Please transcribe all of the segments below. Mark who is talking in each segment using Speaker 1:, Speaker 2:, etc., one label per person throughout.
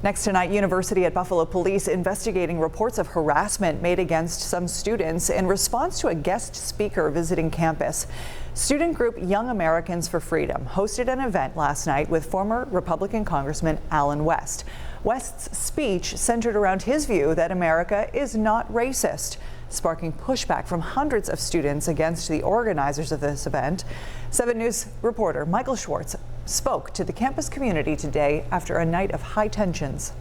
Speaker 1: Next tonight, University at Buffalo police investigating reports of harassment made against some students in response to a guest speaker visiting campus. Student group Young Americans for Freedom hosted an event last night with former Republican Congressman Allen West. West's speech centered around his view that America is not racist, sparking pushback from hundreds of students against the organizers of this event. 7 News reporter Michael Schwartz spoke to the campus community today after a night of high tensions.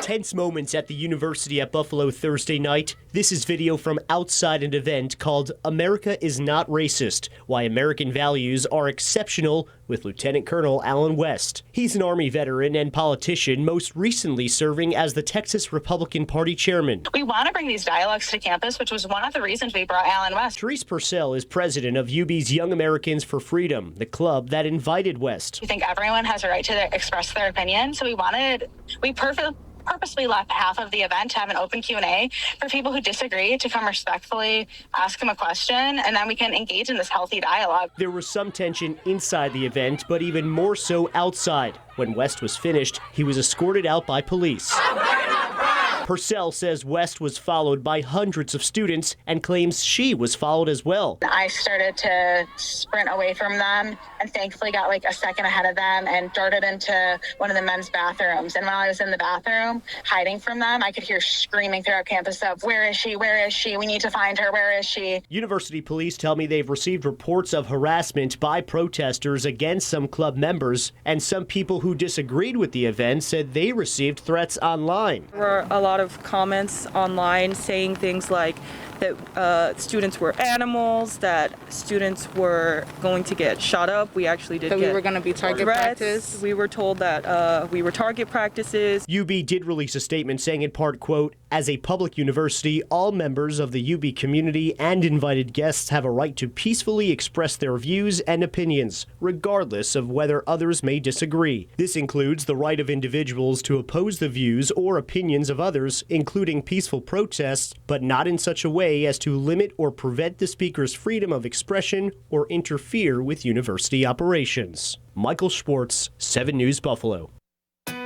Speaker 2: Tense moments at the University at Buffalo Thursday night. This is video from outside an event called America is Not Racist, Why American Values Are Exceptional with Lieutenant Colonel Allen West. He's an Army veteran and politician, most recently serving as the Texas Republican Party chairman.
Speaker 3: We want to bring these dialogues to campus, which was one of the reasons we brought Allen West.
Speaker 2: Therese Purcell is president of UB's Young Americans for Freedom, the club that invited West.
Speaker 3: We think everyone has a right to express their opinion, so we purposely left half of the event to have an open Q&A for people who disagree to come respectfully ask him a question, and then we can engage in this healthy dialogue.
Speaker 2: There was some tension inside the event, but even more so outside. When West was finished, he was escorted out by police. Purcell says West was followed by hundreds of students and claims she was followed as well.
Speaker 3: I started to sprint away from them and thankfully got like a second ahead of them and darted into one of the men's bathrooms. And when I was in the bathroom hiding from them, I could hear screaming throughout campus of, "Where is she? Where is she? We need to find her. Where is she?"
Speaker 2: University police tell me they've received reports of harassment by protesters against some club members, and some people who disagreed with the event said they received threats online.
Speaker 4: There were a lot of comments online saying things like that students were animals, that students were going to get shot up. We actually did.
Speaker 5: That we were going to be target practice.
Speaker 4: We were told that we were target practices.
Speaker 2: UB did release a statement saying in part, quote, "As a public university, all members of the UB community and invited guests have a right to peacefully express their views and opinions, regardless of whether others may disagree. This includes the right of individuals to oppose the views or opinions of others, including peaceful protests, but not in such a way as to limit or prevent the speaker's freedom of expression or interfere with university operations." Michael Schwartz, 7 News Buffalo.